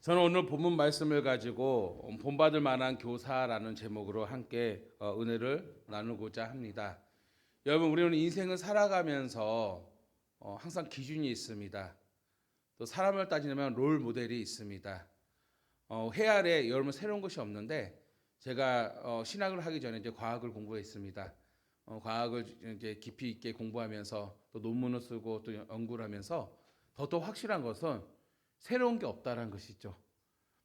저는 오늘 본문 말씀을 가지고 본받을 만한 교사라는 제목으로 함께 은혜를 나누고자 합니다. 여러분, 우리는 인생을 살아가면서 항상 기준이 있습니다. 또 사람을 따지면 롤 모델이 있습니다. 해 아래 여러분 새로운 것이 없는데 제가 신학을 하기 전에 이제 과학을 공부했습니다. 과학을 이제 깊이 있게 공부하면서 또 논문을 쓰고 또 연구를 하면서 더 확실한 것은 새로운 게 없다라는 것이죠.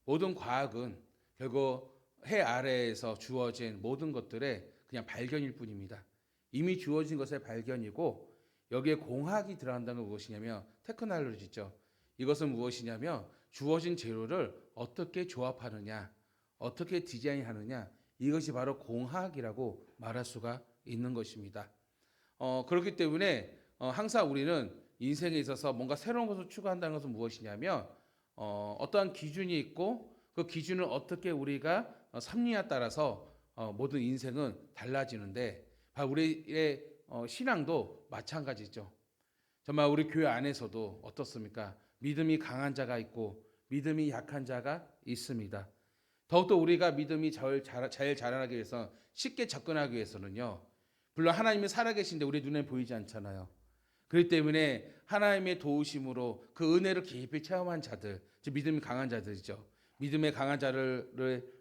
모든 과학은 결국 해 아래에서 주어진 모든 것들의 그냥 발견일 뿐입니다. 이미 주어진 것의 발견이고 여기에 공학이 들어간다는 건 무엇이냐면 테크놀로지죠. 이것은 무엇이냐면 주어진 재료를 어떻게 조합하느냐, 어떻게 디자인하느냐, 이것이 바로 공학이라고 말할 수가 있는 것입니다. 그렇기 때문에 항상 우리는 인생에 있어서 뭔가 새로운 것을 추구한다는 것은 무엇이냐면 어떠한 기준이 있고 그 기준을 어떻게 우리가 삼느냐에 따라서 모든 인생은 달라지는데 바로 우리의 신앙도 마찬가지죠. 정말 우리 교회 안에서도 어떻습니까? 믿음이 강한 자가 있고 믿음이 약한 자가 있습니다. 더욱더 우리가 믿음이 잘 자라나기 위해서 쉽게 접근하기 위해서는요. 물론 하나님이 살아계신데 우리 눈에 보이지 않잖아요. 그렇기 때문에 하나님의 도우심으로 그 은혜를 깊이 체험한 자들, 즉 믿음이 강한 자들이죠. 믿음의 강한 자를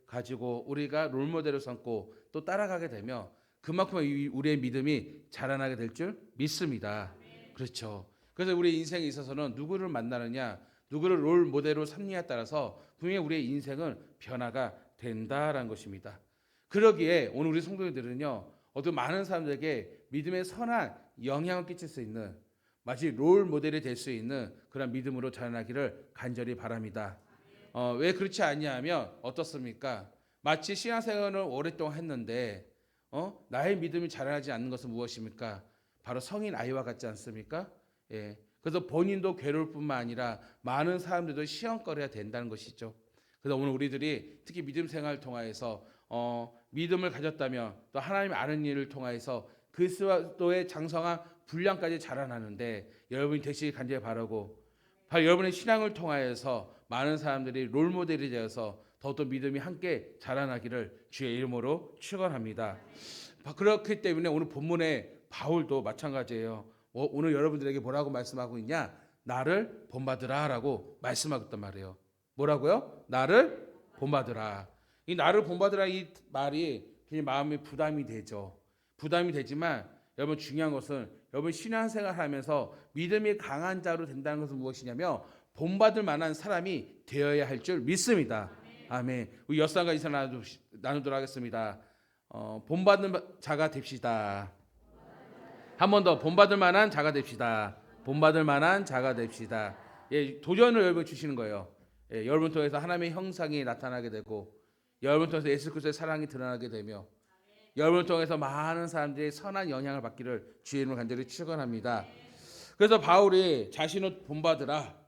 가지고 우리가 롤모델을 삼고 또 따라가게 되면 그만큼 우리의 믿음이 자라나게 될 줄 믿습니다. 그렇죠. 그래서 우리 인생에 있어서는 누구를 만나느냐, 누구를 롤모델로 삼느냐에 따라서 분명히 우리의 인생은 변화가 된다라는 것입니다. 그러기에 오늘 우리 성도님들은요, 어떤 많은 사람들에게 믿음의 선한 영향을 끼칠 수 있는 마치 롤 모델이 될 수 있는 그런 믿음으로 자라나기를 간절히 바랍니다. 왜 그렇지 않냐면 어떻습니까? 마치 신앙생활을 오랫동안 했는데 나의 믿음이 자라나지 않는 것은 무엇입니까? 바로 성인 아이와 같지 않습니까? 예. 그래서 본인도 괴로울 뿐만 아니라 많은 사람들도 시험거리가 된다는 것이죠. 그래서 오늘 우리들이 특히 믿음 생활을 통하여서 믿음을 가졌다면 또 하나님 아는 일을 통하여서 그리스도의 장성한 분량까지 자라나는데 여러분이 되시길 간절히 바라고 바로 여러분의 신앙을 통하여서 많은 사람들이 롤모델이 되어서 더욱더 믿음이 함께 자라나기를 주의 이름으로 축원합니다. 그렇기 때문에 오늘 본문의 바울도 마찬가지예요. 오늘 여러분들에게 뭐라고 말씀하고 있냐? 나를 본받으라 라고 말씀하고 있단 말이에요. 뭐라고요? 나를 본받으라. 이 나를 본받으라 이 말이 그냥 마음에 부담이 되죠. 부담이 되지만 여러분 중요한 것은 여러분 신앙생활 하면서 믿음이 강한 자로 된다는 것은 무엇이냐면 본받을 만한 사람이 되어야 할 줄 믿습니다. 아멘. 우리 엿상과 인사 나누도록 하겠습니다. 본받는 자가 됩시다. 한 번 더 본받을 만한 자가 됩시다. 본받을 만한 자가 됩시다. 예, 도전을 여러분 주시는 거예요. 예, 여러분 통해서 하나님의 형상이 나타나게 되고 여러분 통해서 예수 그리스도의 사랑이 드러나게 되며 여러분을 통해서 많은 사람들이 선한 영향을 받기를 주의 이름으로 간절히 축원합니다. 그래서 바울이 자신을 본받으라.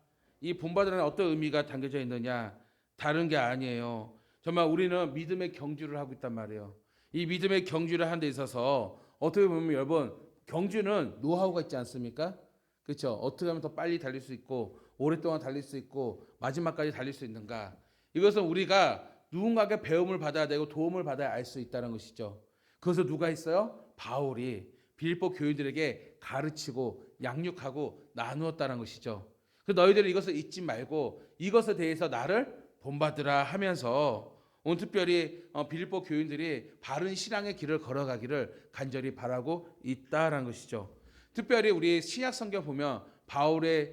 이 본받으라는 어떤 의미가 담겨져 있느냐? 다른 게 아니에요. 정말 우리는 믿음의 경주를 하고 있단 말이에요. 이 믿음의 경주를 하는 데 있어서 어떻게 보면 여러분 경주는 노하우가 있지 않습니까? 그렇죠? 어떻게 하면 더 빨리 달릴 수 있고 오랫동안 달릴 수 있고 마지막까지 달릴 수 있는가? 이것은 우리가 누군가에게 배움을 받아야 되고 도움을 받아야 알 수 있다는 것이죠. 그것을 누가 했어요? 바울이 빌립보 교인들에게 가르치고 양육하고 나누었다는 것이죠. 그 너희들은 이것을 잊지 말고 이것에 대해서 나를 본받으라 하면서 오늘 특별히 빌립보 교인들이 바른 신앙의 길을 걸어가기를 간절히 바라고 있다라는 것이죠. 특별히 우리 신약 성경 보면 바울의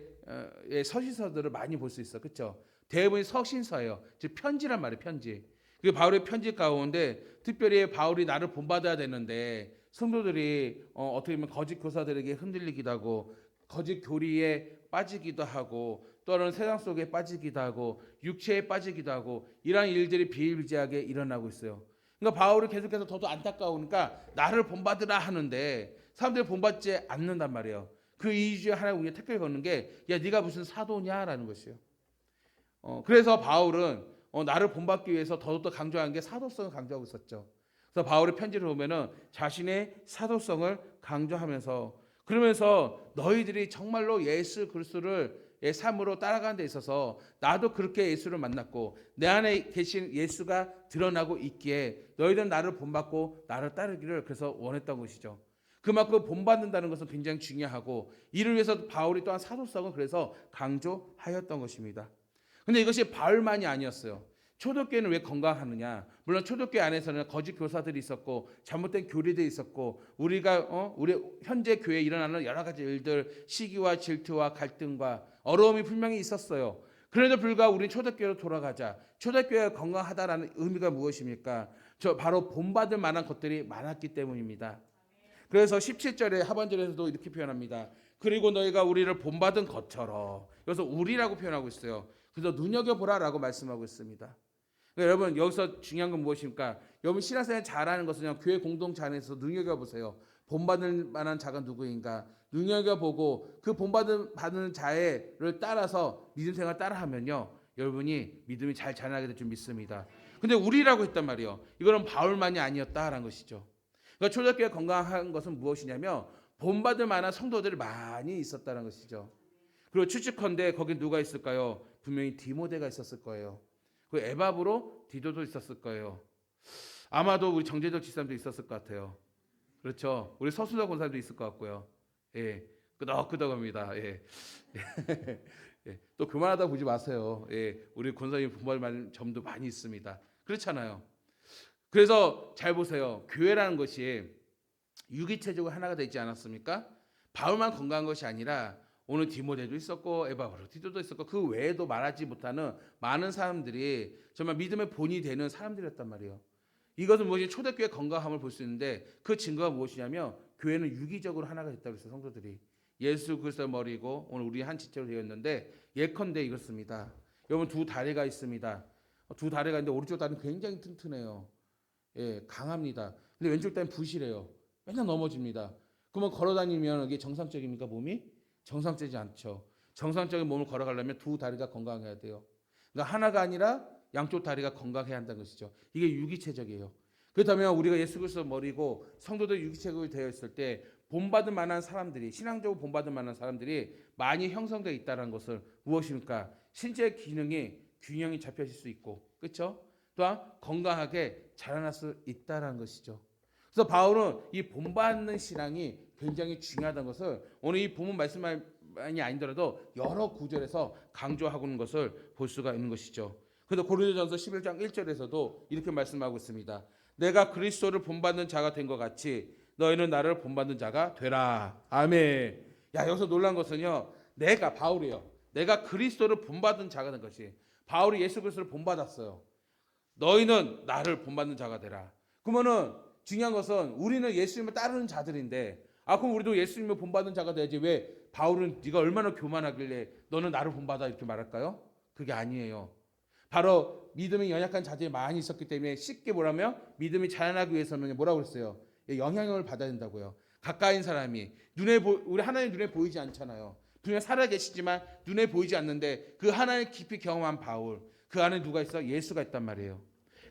서신서들을 많이 볼 수 있어, 그렇죠? 대부분이 서신서예요. 즉 편지란 말이에요, 편지. 그 바울의 편지 가운데 특별히 바울이 나를 본받아야 되는데 성도들이 어떻게 보면 거짓 교사들에게 흔들리기도 하고 거짓 교리에 빠지기도 하고 또는 세상 속에 빠지기도 하고 육체에 빠지기도 하고 이러한 일들이 비일비재하게 일어나고 있어요. 그러니까 바울이 계속해서 더더 안타까우니까 나를 본받으라 하는데 사람들이 본받지 않는단 말이에요. 그 이유 중에 하나 우리가 태클 걷는 게 야 네가 무슨 사도냐라는 것이에요. 그래서 바울은 나를 본받기 위해서 더욱더 강조한 게 사도성을 강조하고 있었죠. 그래서 바울의 편지를 보면은 자신의 사도성을 강조하면서 그러면서 너희들이 정말로 예수 그리스도를 삶으로 따라가는 데 있어서 나도 그렇게 예수를 만났고 내 안에 계신 예수가 드러나고 있기에 너희들은 나를 본받고 나를 따르기를 그래서 원했던 것이죠. 그만큼 본받는다는 것은 굉장히 중요하고 이를 위해서 바울이 또한 사도성을 그래서 강조하였던 것입니다. 근데 이것이 바울만이 아니었어요. 초대교회는 왜 건강하느냐? 물론 초대교회 안에서는 거짓 교사들이 있었고 잘못된 교리들이 있었고 우리가 우리 현재 교회에 일어나는 여러 가지 일들, 시기와 질투와 갈등과 어려움이 분명히 있었어요. 그래도 불구하고 우리는 초대교회로 돌아가자. 초대교회가 건강하다라는 의미가 무엇입니까? 저 바로 본받을 만한 것들이 많았기 때문입니다. 그래서 17절의 하반절에서도 이렇게 표현합니다. 그리고 너희가 우리를 본받은 것처럼. 여기서 우리라고 표현하고 있어요. 그래서 눈여겨보라라고 말씀하고 있습니다. 그러니까 여러분 여기서 중요한 건 무엇입니까? 여러분 신앙생활 잘하는 것은 교회 공동체 안에서 눈여겨보세요. 본받을 만한 자가 누구인가? 눈여겨보고 그 본받는 자를 따라서 믿음생활 따라하면요. 여러분이 믿음이 잘 자라나게 될 줄 믿습니다. 근데 우리라고 했단 말이에요. 이거는 바울만이 아니었다라는 것이죠. 그러니까 초대교회 건강한 것은 무엇이냐면 본받을 만한 성도들이 많이 있었다는 것이죠. 그리고 추측컨대 거기 누가 있을까요? 분명히 디모데가 있었을 거예요. 그 에바브로 디도도 있었을 거예요. 아마도 우리 정재적 집사님도 있었을 것 같아요. 그렇죠. 우리 서순자 권사님도 있을 것 같고요. 예, 끄덕끄덕합니다. 예. 예. 또 교만하다 보지 마세요. 예, 우리 권사님 본받을 만한 점도 많이 있습니다. 그렇잖아요. 그래서 잘 보세요. 교회라는 것이 유기체적으로 하나가 되지 않았습니까? 바울만 건강한 것이 아니라 오늘 디모데도 있었고 에바브로 디도도 있었고 그 외에도 말하지 못하는 많은 사람들이 정말 믿음의 본이 되는 사람들이었단 말이에요. 이것은 무엇이 초대교회 건강함을 볼 수 있는데 그 증거가 무엇이냐면 교회는 유기적으로 하나가 됐다고 했어요. 성도들이 예수 그리스도의 머리고 오늘 우리 한 지체로 되어 있는데 예컨대 이렇습니다. 여러분 두 다리가 있습니다. 두 다리가 있는데 오른쪽 다리는 굉장히 튼튼해요. 예, 강합니다. 근데 왼쪽 다리는 부실해요. 맨날 넘어집니다. 그러면 걸어다니면 이게 정상적입니까 몸이? 정상적이지 않죠. 정상적인 몸을 걸어가려면 두 다리가 건강해야 돼요. 그러니까 하나가 아니라 양쪽 다리가 건강해야 한다는 것이죠. 이게 유기체적이에요. 그렇다면 우리가 예수 그리스도 머리고 성도들 유기체적으로 되어 있을 때 본받을 만한 사람들이 신앙적으로 본받을 만한 사람들이 많이 형성되어 있다는 것을 무엇입니까? 신체 기능이 균형이 잡혀질 수 있고 그렇죠? 또한 건강하게 자라날 수 있다는 것이죠. 그래서 바울은 이 본받는 신앙이 굉장히 중요하다는 것을 오늘 이 본문 말씀만이 아니더라도 여러 구절에서 강조하고 있는 것을 볼 수가 있는 것이죠. 그래서 고린도전서 11장 1절에서도 이렇게 말씀하고 있습니다. 내가 그리스도를 본받는 자가 된 것 같이 너희는 나를 본받는 자가 되라. 아멘. 야 여기서 놀란 것은요. 내가 바울이요. 내가 그리스도를 본받은 자가 된 것이 바울이 예수 그리스도를 본받았어요. 너희는 나를 본받는 자가 되라. 그러면은 중요한 것은 우리는 예수님을 따르는 자들인데 그럼 우리도 예수님을 본받는 자가 돼야지 왜 바울은 네가 얼마나 교만하길래 너는 나를 본받아 이렇게 말할까요? 그게 아니에요. 바로 믿음이 연약한 자들이 많이 있었기 때문에 쉽게 뭐라면 믿음이 자라나기 위해서는 뭐라고 그랬어요? 영향을 받아야 된다고요. 가까인 사람이 우리 하나님 눈에 보이지 않잖아요. 분명 살아 계시지만 눈에 보이지 않는데 그 하나님 깊이 경험한 바울 그 안에 누가 있어? 예수가 있단 말이에요.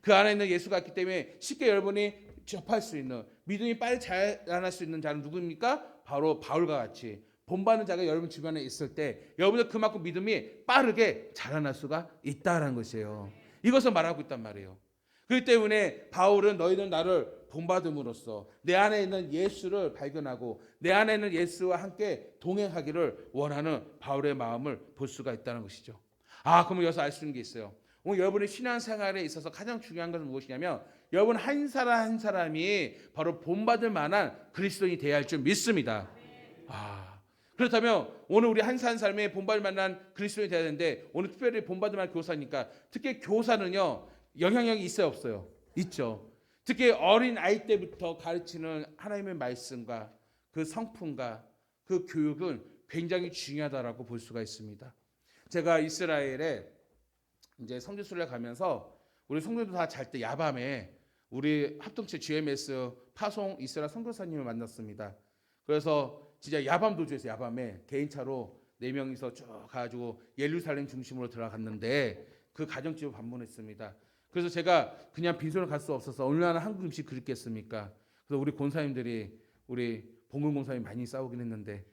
그 안에 있는 예수가 있기 때문에 쉽게 여러분이 접할 수 있는 믿음이 빨리 자라날 수 있는 자는 누구입니까? 바로 바울과 같이 본받는 자가 여러분 주변에 있을 때 여러분들 그만큼 믿음이 빠르게 자라날 수가 있다는 것이에요. 이것을 말하고 있단 말이에요. 그렇기 때문에 바울은 너희는 나를 본받음으로써 내 안에 있는 예수를 발견하고 내 안에 있는 예수와 함께 동행하기를 원하는 바울의 마음을 볼 수가 있다는 것이죠. 그러면 여기서 알 수 있는 게 있어요. 오늘 여러분의 신앙생활에 있어서 가장 중요한 것은 무엇이냐면 여러분 한 사람 한 사람이 바로 본받을 만한 그리스도인이 되어야 할 줄 믿습니다. 그렇다면 오늘 우리 한 사람 한 사람이 본받을 만한 그리스도인이 되어야 되는데 오늘 특별히 본받을 만한 교사니까 특히 교사는요 영향력이 있어요 없어요? 있죠. 특히 어린 아이 때부터 가르치는 하나님의 말씀과 그 성품과 그 교육은 굉장히 중요하다라고 볼 수가 있습니다. 제가 이스라엘에 이제 성지순례 가면서 우리 성도들 다 잘 때 야밤에 우리 합동체 GMS 파송 이스라엘 선교사님을 만났습니다. 그래서 진짜 야밤 도주에서 야밤에 개인차로 4명이서 쭉 가지고 예루살렘 중심으로 들어갔는데 그 가정집을 방문했습니다. 그래서 제가 그냥 빈손으로 갈 수 없어서 얼마나 한국 음식 그립겠습니까? 그래서 우리 권사님들이 우리 봉근 권사님 많이 싸우긴 했는데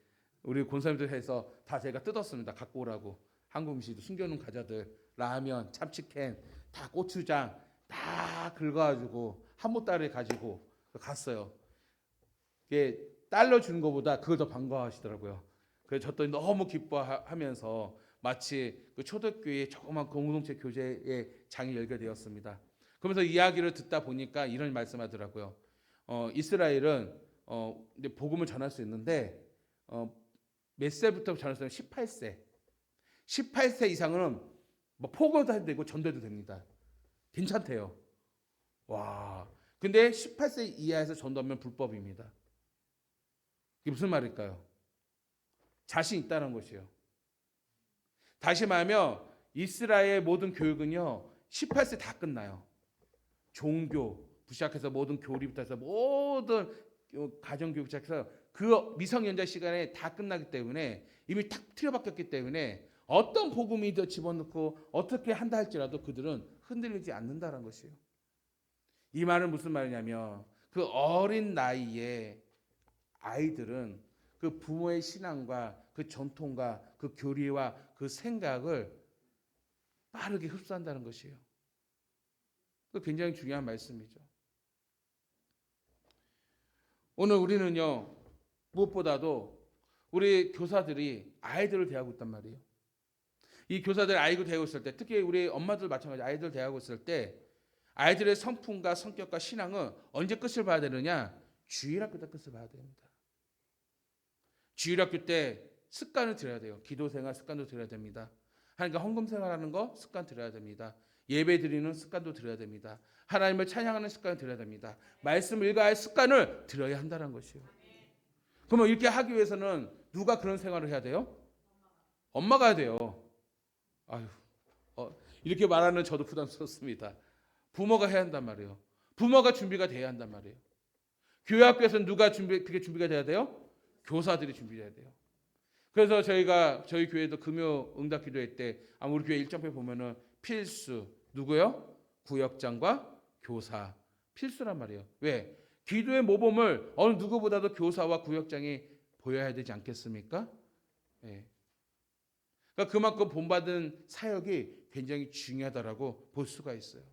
우리 권사님들 해서 다 제가 뜯었습니다. 갖고 오라고. 한국 음식도 숨겨놓은 과자들, 라면, 참치캔, 다 고추장 다 긁어가지고 한 보따리 가지고 갔어요. 이게 달러 주는 것보다 그걸 더 반가워하시더라고요. 그래서 저도 너무 기뻐하면서 마치 그 초대교회 조그만 공동체 교제의 장이 열게 되었습니다. 그러면서 이야기를 듣다 보니까 이런 말씀하더라고요. 이스라엘은 이제 복음을 전할 수 있는데 몇 세부터 전할 수 있는 18세. 18세 이상은 뭐 포교도 해도 되고 전도해도 됩니다. 괜찮대요. 와. 근데 18세 이하에서 전도하면 불법입니다. 이게 무슨 말일까요? 자신 있다는 것이에요. 다시 말하면 이스라엘 모든 교육은요 18세 다 끝나요. 종교부터 시작해서 모든 교리부터 해서 모든 가정교육 시작해서 그 미성년자 시간에 다 끝나기 때문에 이미 탁 틀어박혔기 때문에 어떤 복음이 더 집어넣고 어떻게 한다 할지라도 그들은 흔들리지 않는다는 것이에요. 이 말은 무슨 말이냐면 그 어린 나이에 아이들은 그 부모의 신앙과 그 전통과 그 교리와 그 생각을 빠르게 흡수한다는 것이에요. 그 굉장히 중요한 말씀이죠. 오늘 우리는요 무엇보다도 우리 교사들이 아이들을 대하고 있단 말이에요. 이 교사들 아이를 대하고 있을 때, 특히 우리 엄마들 마찬가지 아이들 대하고 있을 때 아이들의 성품과 성격과 신앙은 언제 끝을 봐야 되느냐? 주일학교 때 끝을 봐야 됩니다. 주일학교 때 습관을 들여야 돼요. 기도생활 습관도 들여야 됩니다. 하나님과 헌금 생활하는 거 습관 들여야 됩니다. 예배 드리는 습관도 들여야 됩니다. 하나님을 찬양하는 습관을 들여야 됩니다. 말씀 읽어야 할 습관을 들여야 한다는 것이에요. 그러면 이렇게 하기 위해서는 누가 그런 생활을 해야 돼요? 엄마가 해야 돼요. 아유, 이렇게 말하는 저도 부담스럽습니다. 부모가 해야 한단 말이에요. 부모가 준비가 돼야 한단 말이에요. 교회 학교에서는 누가 그게 준비가 돼야 돼요? 교사들이 준비돼야 돼요. 그래서 저희 교회도 금요 응답 기도회 때 우리 교회 일정표에 보면은 필수 누구요? 구역장과 교사 필수란 말이에요. 왜? 기도의 모범을 어느 누구보다도 교사와 구역장이 보여야 되지 않겠습니까? 네. 그러니까 그만큼 본받은 사역이 굉장히 중요하다라고 볼 수가 있어요.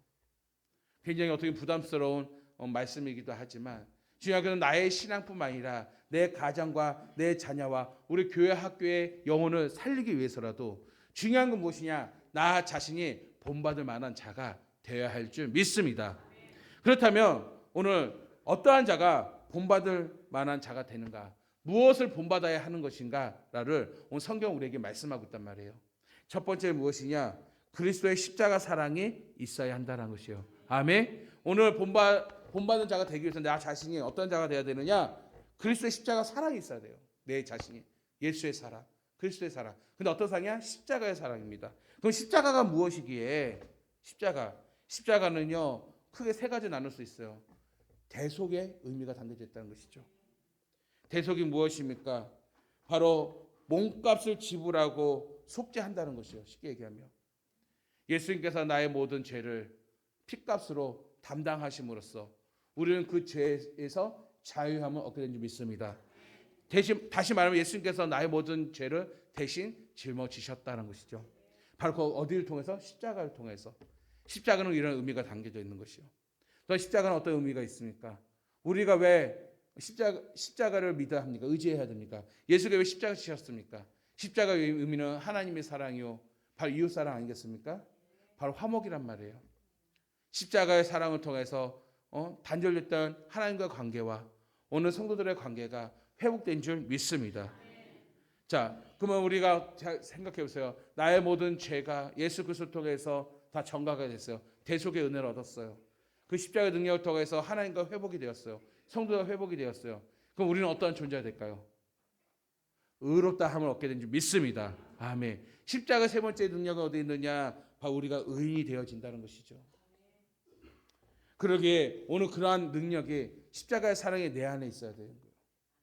굉장히 어떻게 부담스러운 말씀이기도 하지만 중요한 것은 나의 신앙뿐만 아니라 내 가정과 내 자녀와 우리 교회 학교의 영혼을 살리기 위해서라도 중요한 건 무엇이냐? 나 자신이 본받을 만한 자가 되어야 할 줄 믿습니다. 그렇다면 오늘 어떠한 자가 본받을 만한 자가 되는가? 무엇을 본받아야 하는 것인가를 오늘 성경 우리에게 말씀하고 있단 말이에요. 첫 번째 무엇이냐? 그리스도의 십자가 사랑이 있어야 한다는 것이에요. 아멘. 오늘 본받는 자가 되기 위해서 나 자신이 어떤 자가 되어야 되느냐? 그리스도의 십자가 사랑이 있어야 돼요. 내 자신이 예수의 사랑, 그리스도의 사랑. 근데 어떤 사랑이야? 십자가의 사랑입니다. 그럼 십자가가 무엇이기에? 십자가는요 크게 세 가지 나눌 수 있어요. 대속의 의미가 담겨져 있다는 것이죠. 대속이 무엇입니까? 바로 몸값을 지불하고 속죄한다는 것이요. 쉽게 얘기하면 예수님께서 나의 모든 죄를 피값으로 담당하심으로써 우리는 그 죄에서 자유함을 얻게 된 줄 믿습니다. 다시 말하면 예수님께서 나의 모든 죄를 대신 짊어지셨다는 것이죠. 바로 그 어디를 통해서? 십자가를 통해서. 십자가는 이런 의미가 담겨져 있는 것이요. 또 십자가는 어떤 의미가 있습니까? 우리가 왜 십자가를 믿어야 합니까? 의지해야 됩니까? 예수가 왜 십자가 지셨습니까? 십자가의 의미는 하나님의 사랑이요, 바로 이웃 사랑 아니겠습니까? 바로 화목이란 말이에요. 십자가의 사랑을 통해서 단절됐던 하나님과 관계와 오늘 성도들의 관계가 회복된 줄 믿습니다. 자, 그러면 우리가 생각해 보세요. 나의 모든 죄가 예수 그리스도를 통해서 다 정가가 됐어요. 대속의 은혜를 얻었어요. 그 십자가의 능력을 통해서 하나님과 회복이 되었어요. 성도가 회복이 되었어요. 그럼 우리는 어떠한 존재가 될까요? 의롭다함을 얻게 된 줄 믿습니다. 아멘. 십자가 세 번째 능력은 어디 있느냐? 바로 우리가 의인이 되어진다는 것이죠. 그러기에 오늘 그러한 능력이 십자가의 사랑이 내 안에 있어야 되는 거예요.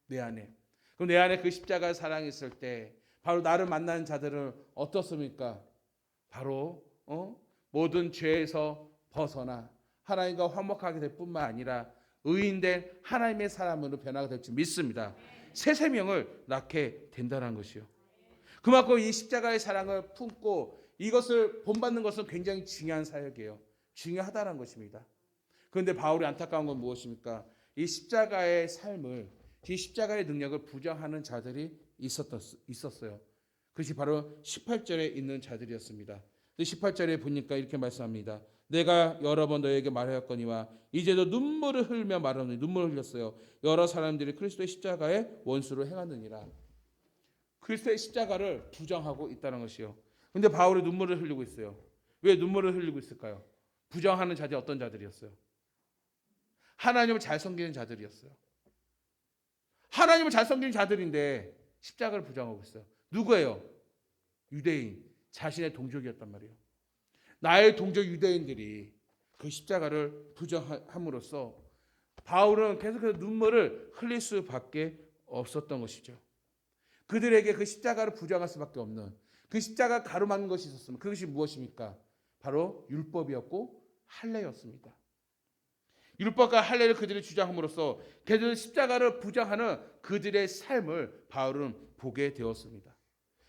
내 안에. 그럼 내 안에 그 십자가의 사랑이 있을 때 바로 나를 만나는 자들은 어떻습니까? 바로 모든 죄에서 벗어나 하나님과 화목하게 될 뿐만 아니라 의인된 하나님의 사람으로 변화가 될 줄 믿습니다. 새 생명을 낳게 된다는 것이요. 그만큼 이 십자가의 사랑을 품고 이것을 본받는 것은 굉장히 중요한 사역이에요. 중요하다는 것입니다. 그런데 바울이 안타까운 건 무엇입니까? 이 십자가의 삶을, 이 십자가의 능력을 부정하는 자들이 있었어요. 그것이 바로 18절에 있는 자들이었습니다. 18절에 보니까 이렇게 말씀합니다. 내가 여러 번 너에게 말하였거니와 이제도 눈물을 흘며 말하노니, 눈물을 흘렸어요. 여러 사람들이 그리스도의 십자가의 원수로 행하느니라. 그리스도의 십자가를 부정하고 있다는 것이요. 근데 바울이 눈물을 흘리고 있어요. 왜 눈물을 흘리고 있을까요? 부정하는 자들이 어떤 자들이었어요? 하나님을 잘 섬기는 자들이었어요. 하나님을 잘 섬기는 자들인데 십자가를 부정하고 있어요. 누구예요? 유대인, 자신의 동족이었단 말이에요. 나의 동족 유대인들이 그 십자가를 부정함으로써 바울은 계속해서 눈물을 흘릴 수밖에 없었던 것이죠. 그들에게 그 십자가를 부정할 수밖에 없는, 그 십자가 가로막는 것이 있었으면 그것이 무엇입니까? 바로 율법이었고 할례였습니다. 율법과 할례를 그들이 주장함으로써 그들 십자가를 부정하는 그들의 삶을 바울은 보게 되었습니다.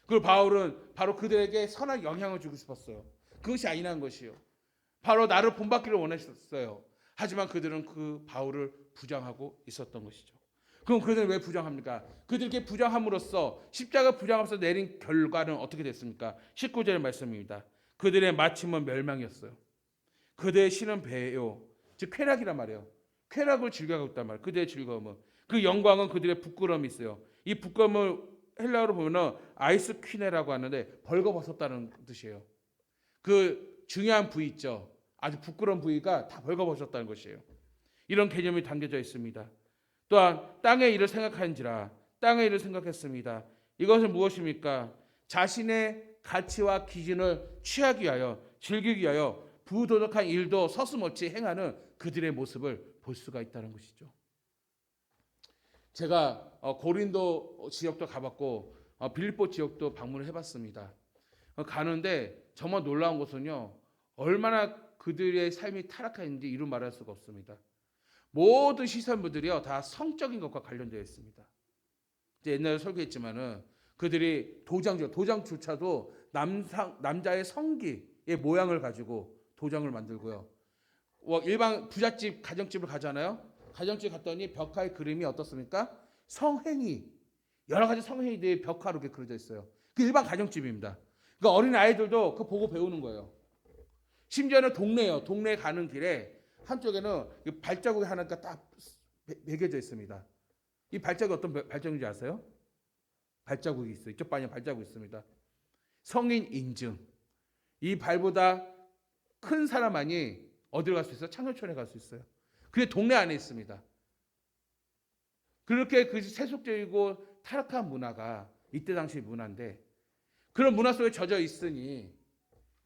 그리고 바울은 바로 그들에게 선한 영향을 주고 싶었어요. 그것이 아니라는 것이요. 바로 나를 본받기를 원했었어요. 하지만 그들은 그 바울을 부정하고 있었던 것이죠. 그럼 그들은 왜 부정합니까? 그들에게 부정함으로써 십자가 부정하면서 내린 결과는 어떻게 됐습니까? 19절 말씀입니다. 그들의 마침은 멸망이었어요. 그들의 신은 배요, 즉 쾌락이란 말이에요. 쾌락을 즐겨가고 있단 말이에요. 그들의 즐거움은, 그 영광은 그들의 부끄러움이 있어요. 이 부끄러움을 헬라어로 보면은 아이스 퀴네라고 하는데 벌거벗었다는 뜻이에요. 그 중요한 부위 있죠. 아주 부끄러운 부위가 다 벌거벗었다는 것이에요. 이런 개념이 담겨져 있습니다. 또한 땅의 일을 생각하는지라, 땅의 일을 생각했습니다. 이것은 무엇입니까? 자신의 가치와 기준을 취하기 위하여, 즐기기 위하여 부도덕한 일도 서슴없이 행하는 그들의 모습을 볼 수가 있다는 것이죠. 제가 고린도 지역도 가봤고 빌립보 지역도 방문을 해봤습니다. 가는데 정말 놀라운 것은요, 얼마나 그들의 삶이 타락했는지 이루 말할 수가 없습니다. 모든 시설물들이요 다 성적인 것과 관련되어 있습니다. 이제 옛날에 설교했지만은 그들이 도장조차도 남자의 성기의 모양을 가지고 도장을 만들고요. 일반 부잣집 가정집을 가잖아요. 가정집 갔더니 벽화의 그림이 어떻습니까? 성행위, 여러 가지 성행위들이 벽화로 이렇게 그려져 있어요. 그 일반 가정집입니다. 그러니까 어린 아이들도 그거 보고 배우는 거예요. 심지어는 동네요. 동네 가는 길에 한쪽에는 발자국이 하나가 딱 매겨져 있습니다. 이 발자국이 어떤 발자국인지 아세요? 발자국이 있어요. 이쪽 방에 발자국이 있습니다. 성인 인증. 이 발보다 큰 사람만이 어디로 갈 수 있어요? 창녀촌에 갈 수 있어요. 그게 동네 안에 있습니다. 그렇게 그 세속적이고 타락한 문화가 이때 당시 문화인데, 그런 문화 속에 젖어 있으니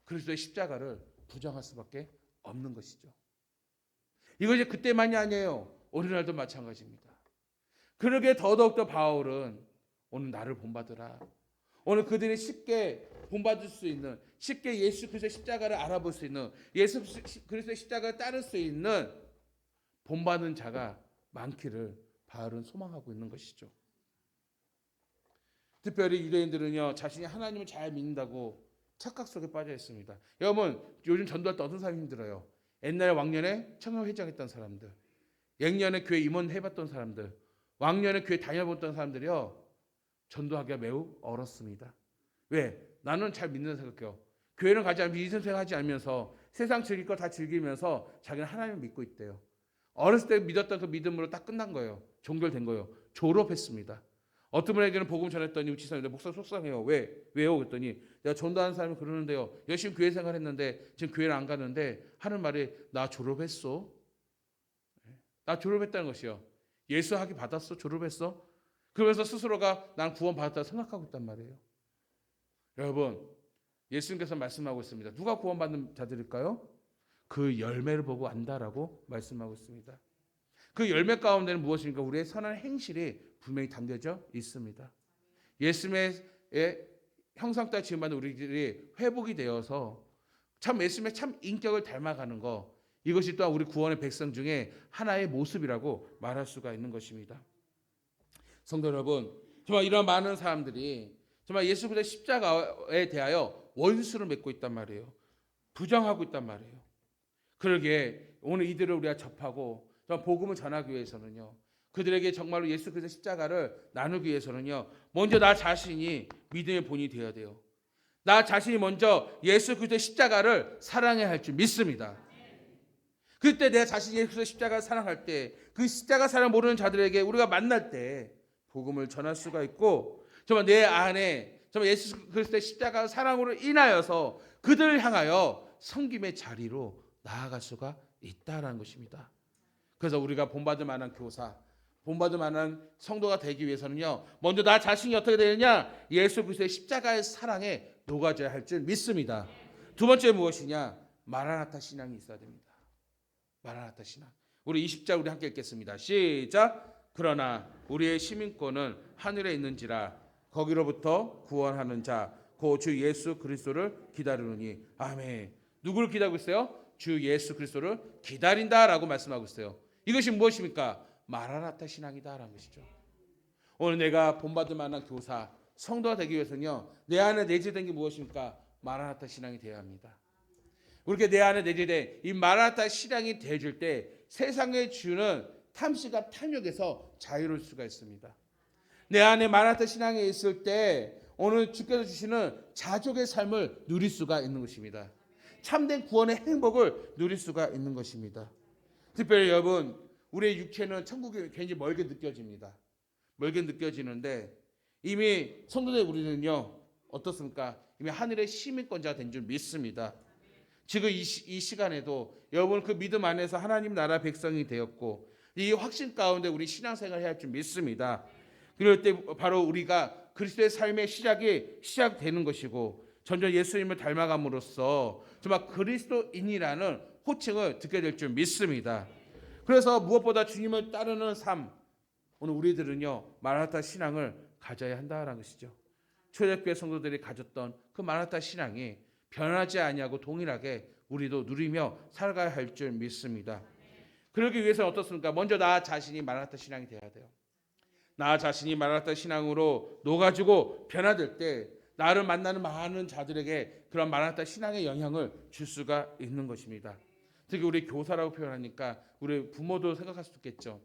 그리스도의 십자가를 부정할 수밖에 없는 것이죠. 이것이 그때만이 아니에요. 오늘날도 마찬가지입니다. 그러게 더더욱더 바울은 오늘 나를 본받으라. 오늘 그들이 쉽게 본받을 수 있는, 쉽게 예수 그리스도의 십자가를 알아볼 수 있는, 예수 그리스도의 십자가를 따를 수 있는 본받는 자가 많기를 바울은 소망하고 있는 것이죠. 특별히 유대인들은요, 자신이 하나님을 잘 믿는다고 착각 속에 빠져 있습니다. 여러분, 요즘 전도할 때 어떤 사람이 힘들어요? 옛날에 왕년에 청년회장했던 사람들, 옛년에 교회 임원해봤던 사람들, 왕년에 교회 다녀봤던 사람들이요, 전도하기가 매우 어렵습니다. 왜? 나는 잘 믿는 생각해요. 교회는 가지 않으면 인생생활하지 않으면서 세상 즐길 거 다 즐기면서 자기는 하나님을 믿고 있대요. 어렸을 때 믿었던 그 믿음으로 딱 끝난 거예요. 종결된 거예요. 졸업했습니다. 어떤 분에게는 복음 전했더니 지사님, 목사 속상해요. 왜요? 그랬더니 내가 전도하는 사람이 그러는데요, 열심히 교회 생활했는데 지금 교회를 안 가는데 하는 말이 나 졸업했어. 나 졸업했다는 것이요. 예수 학위 받았어? 졸업했어? 그러면서 스스로가 난 구원 받았다고 생각하고 있단 말이에요. 여러분, 예수님께서 말씀하고 있습니다. 누가 구원받는 자들일까요? 그 열매를 보고 안다라고 말씀하고 있습니다. 그 열매 가운데는 무엇입니까? 우리의 선한 행실이 분명히 담겨져 있습니다. 예수님의 형상 따라 지음받은 우리들이 회복이 되어서 참 예수님의 참 인격을 닮아가는 것, 이것이 또한 우리 구원의 백성 중에 하나의 모습이라고 말할 수가 있는 것입니다. 성도 여러분, 정말 이런 많은 사람들이 정말 예수 그리스도의 십자가에 대하여 원수를 맺고 있단 말이에요. 부정하고 있단 말이에요. 그러기에 오늘 이들을 우리가 접하고 복음을 전하기 위해서는요, 그들에게 정말로 예수 그리스도의 십자가를 나누기 위해서는요, 먼저 나 자신이 믿음의 본이 되어야 돼요. 나 자신이 먼저 예수 그리스도의 십자가를 사랑해야 할 줄 믿습니다. 그때 내 자신이 예수 그리스도의 십자가를 사랑할 때, 그 십자가 사랑 모르는 자들에게 우리가 만날 때 복음을 전할 수가 있고, 정말 내 안에 정말 예수 그리스도의 십자가 사랑으로 인하여서 그들을 향하여 섬김의 자리로 나아갈 수가 있다라는 것입니다. 그래서 우리가 본받을 만한 교사, 본받을 만한 성도가 되기 위해서는요, 먼저 나 자신이 어떻게 되느냐, 예수 그리스도의 십자가의 사랑에 녹아져야 할 줄 믿습니다. 두 번째 무엇이냐, 마라나타 신앙이 있어야 됩니다. 마라나타 신앙. 우리 20절 우리 함께 읽겠습니다. 시작. 그러나 우리의 시민권은 하늘에 있는지라 거기로부터 구원하는 자 곧 주 예수 그리스도를 기다리노니. 아멘. 누구를 기다리고 있어요? 주 예수 그리스도를 기다린다라고 말씀하고 있어요. 이것이 무엇입니까? 마라나타 신앙이다라는 것이죠. 오늘 내가 본받을 만한 교사, 성도가 되기 위해서는요, 내 안에 내재된 게 무엇입니까? 마라나타 신앙이 되어야 합니다. 그렇게 내 안에 내재된 이 마라나타 신앙이 되어질 때 세상에 주는 탐시가 탐욕에서 자유로울 수가 있습니다. 내 안에 마라나타 신앙에 있을 때 오늘 주께서 주시는 자족의 삶을 누릴 수가 있는 것입니다. 참된 구원의 행복을 누릴 수가 있는 것입니다. 특별히 여러분, 우리의 육체는 천국이 굉장히 멀게 느껴집니다. 멀게 느껴지는데 이미 성도들 우리는요, 어떻습니까? 이미 하늘의 시민권자가 된 줄 믿습니다. 지금 이 시간에도 여러분 그 믿음 안에서 하나님 나라 백성이 되었고 이 확신 가운데 우리 신앙생활을 해야 할 줄 믿습니다. 그럴 때 바로 우리가 그리스도의 삶의 시작되는 것이고 점점 예수님을 닮아감으로써 정말 그리스도인이라는 호칭을 듣게 될 줄 믿습니다. 그래서 무엇보다 주님을 따르는 삶, 오늘 우리들은요 마라나타 신앙을 가져야 한다는 것이죠. 초대교회 성도들이 가졌던 그 마라나타 신앙이 변하지 아니하고 동일하게 우리도 누리며 살아가야 할 줄 믿습니다. 그러기 위해서는 어떻습니까? 먼저 나 자신이 마라나타 신앙이 돼야 돼요. 나 자신이 마라나타 신앙으로 녹아지고 변화될 때 나를 만나는 많은 자들에게 그런 마라나타 신앙의 영향을 줄 수가 있는 것입니다. 특히 우리 교사라고 표현하니까 우리 부모도 생각할 수 있겠죠.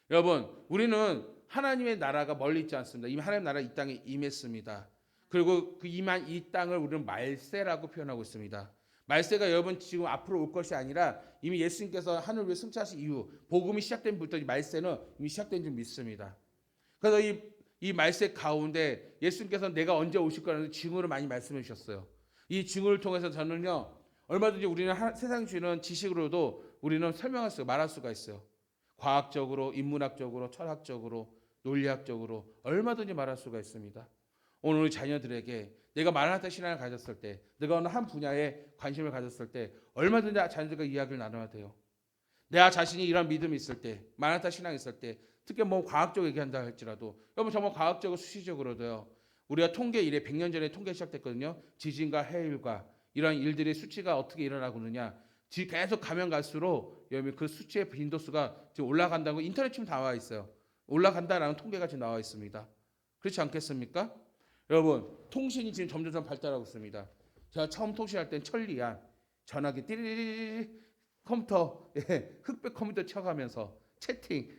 여러분, 우리는 하나님의 나라가 멀리 있지 않습니다. 이미 하나님의 나라 이 땅에 임했습니다. 그리고 그 임한 이 땅을 우리는 말세라고 표현하고 있습니다. 말세가 여러분 지금 앞으로 올 것이 아니라 이미 예수님께서 하늘 위에 승천하신 이후 복음이 시작된 부터 말세는 이미 시작된 줄 믿습니다. 그래서 이 말세 가운데 예수님께서는 내가 언제 오실 거라는 징후를 많이 말씀해 주셨어요. 이 징후를 통해서 저는요 얼마든지 우리는 세상 주는 지식으로도 우리는 설명할 수가 말할 수가 있어요. 과학적으로, 인문학적으로, 철학적으로, 논리학적으로 얼마든지 말할 수가 있습니다. 오늘 우리 자녀들에게 내가 마라나타 신앙을 가졌을 때, 내가 어느 한 분야에 관심을 가졌을 때 얼마든지 자녀들과 이야기를 나눠야 돼요. 내가 자신이 이런 믿음이 있을 때, 마라나타 신앙이 있을 때, 특히 뭐 과학적 얘기한다 할지라도 여러분 정말 과학적으로 수시적으로도요. 우리가 통계 이래 100년 전에 통계 시작됐거든요. 지진과 해일과 이런 일들의 수치가 어떻게 일어나고 있느냐. 계속 가면 갈수록 여러분 그 수치의 빈도수가 지금 올라간다고 인터넷 치면 나와 있어요. 올라간다라는 통계가 지금 나와 있습니다. 그렇지 않겠습니까? 여러분 통신이 지금 점점 발달하고 있습니다. 제가 처음 통신할 땐 천리안 전화기 띠리리리 컴퓨터 흑백 컴퓨터 쳐가면서 채팅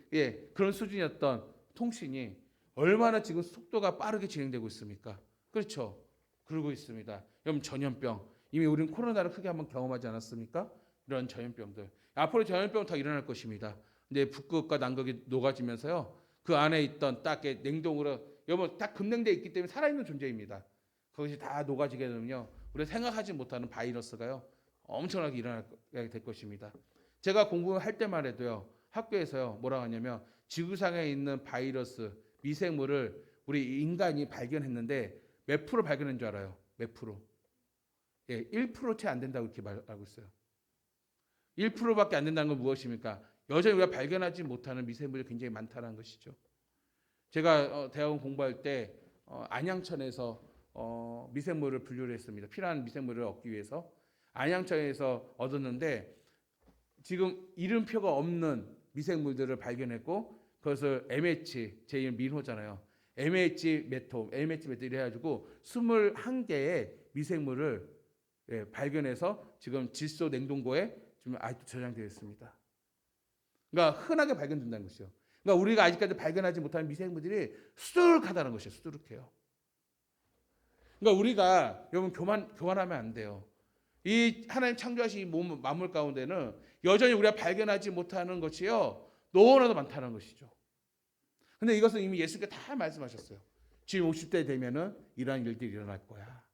그런 수준이었던 통신이 얼마나 지금 속도가 빠르게 진행되고 있습니까? 그렇죠. 그러고 있습니다. 여러분 전염병 이미 우리는 코로나를 크게 한번 경험하지 않았습니까? 이런 전염병들 앞으로 전염병은 더 일어날 것입니다. 근데 북극과 남극이 녹아지면서요 그 안에 있던 딱 냉동으로 여러분 딱 급냉돼 있기 때문에 살아있는 존재입니다. 그것이 다 녹아지게 되면요 우리가 생각하지 못하는 바이러스가요 엄청나게 일어나게 될 것입니다. 제가 공부할 때만 해도요 학교에서요 뭐라고 하냐면 지구상에 있는 바이러스 미생물을 우리 인간이 발견했는데 몇 프로 발견한 줄 알아요? 몇 프로? 1% 채 안 된다고 이렇게 말하고 있어요. 1%밖에 안 된다는 건 무엇입니까? 여전히 우리가 발견하지 못하는 미생물이 굉장히 많다는 것이죠. 제가 대학원 공부할 때 안양천에서 미생물을 분류를 했습니다. 필요한 미생물을 얻기 위해서 안양천에서 얻었는데 지금 이름표가 없는 미생물들을 발견했고 그것을 MH, 제2 민호잖아요. MH 메톰, MH 메톰 이래가지고 21개의 미생물을 발견해서 지금 질소 냉동고에 지금 아직도 저장되어 있습니다. 그러니까 흔하게 발견된다는 것이요. 그러니까 우리가 아직까지 발견하지 못한 미생물들이 수두룩하다는 것이에요. 수두룩해요. 그러니까 우리가 여러분 교만하면 안 돼요. 이 하나님 창조하신 이 몸 만물 가운데는 여전히 우리가 발견하지 못하는 것이요 너무나도 많다는 것이죠. 근데 이것은 이미 예수님께 다 말씀하셨어요. 지금 50대 되면은 이러한 일들이 일어날 거야.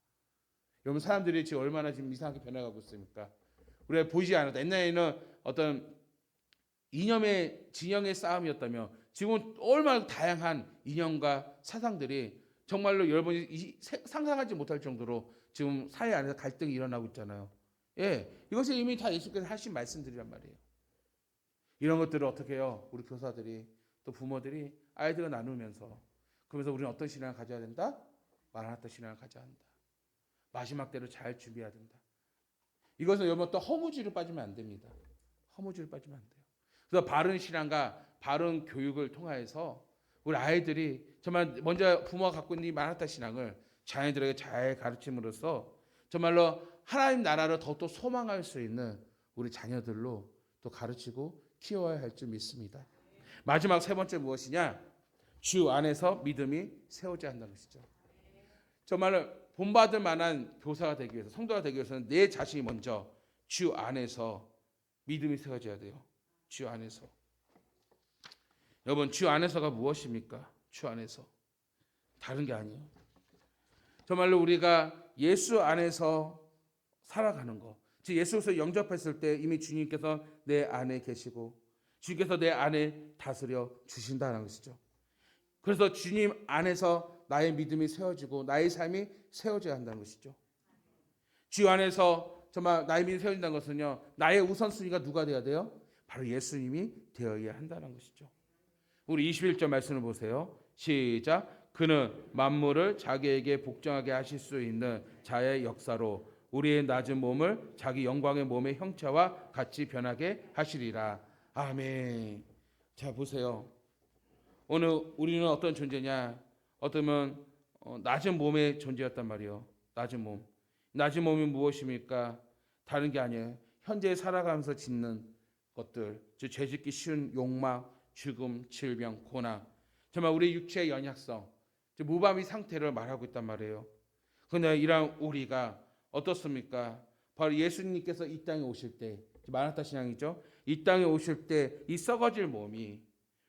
여러분 사람들이 지금 얼마나 지금 이상하게 변해가고 있습니까? 우리가 보이지 않았다. 옛날에는 어떤 이념의 진영의 싸움이었다며 지금은 얼마나 다양한 이념과 사상들이 정말로 여러분이 상상하지 못할 정도로 지금 사회 안에서 갈등이 일어나고 있잖아요. 이것이 이미 다 예수께서 하신 말씀들이란 말이에요. 이런 것들을 어떻게 해요? 우리 교사들이 또 부모들이 아이들과 나누면서 그러면서 우리는 어떤 신앙을 가져야 된다? 마라나타 신앙을 가져야 한다. 마지막 때를 잘 준비해야 된다. 이것은 여러분 또 허무주의로 빠지면 안 됩니다. 허무주의로 빠지면 안 돼요. 그래서 바른 신앙과 바른 교육을 통하여서 우리 아이들이 정말 먼저 부모가 갖고 있는 이 마라나타 신앙을 자녀들에게 잘 가르침으로써 정말로 하나님 나라를 더욱더 소망할 수 있는 우리 자녀들로 또 가르치고 키워야 할 줄 믿습니다. 마지막 세 번째 무엇이냐? 주 안에서 믿음이 세워져야 한다는 것이죠. 정말로 본받을 만한 교사가 되기 위해서 성도가 되기 위해서는 내 자신이 먼저 주 안에서 믿음이 세워져야 돼요. 주 안에서. 여러분 주 안에서가 무엇입니까? 주 안에서. 다른 게 아니에요. 정말로 우리가 예수 안에서 살아가는 거. 즉 예수께서 영접했을 때 이미 주님께서 내 안에 계시고 주님께서 내 안에 다스려 주신다는 것이죠. 그래서 주님 안에서 나의 믿음이 세워지고 나의 삶이 세워져야 한다는 것이죠. 주 안에서 정말 나의 믿음이 세워진다는 것은요. 나의 우선순위가 누가 되어야 돼요? 바로 예수님이 되어야 한다는 것이죠. 우리 21절 말씀을 보세요. 시작. 그는 만물을 자기에게 복종하게 하실 수 있는 자의 역사로 우리의 낮은 몸을 자기 영광의 몸의 형체와 같이 변하게 하시리라. 아멘. 자 보세요. 오늘 우리는 어떤 존재냐? 어쩌면 낮은 몸의 존재였단 말이에요. 낮은 몸. 낮은 몸이 무엇입니까? 다른 게 아니에요. 현재 살아가면서 짓는 것들, 즉 죄짓기 쉬운 욕망, 죽음, 질병, 고난. 정말 우리 육체의 연약성, 즉 무방비 상태를 말하고 있단 말이에요. 그런데 이런 우리가 어떻습니까? 바로 예수님께서 이 땅에 오실 때, 마라나타 신앙이죠. 이 땅에 오실 때 이 썩어질 몸이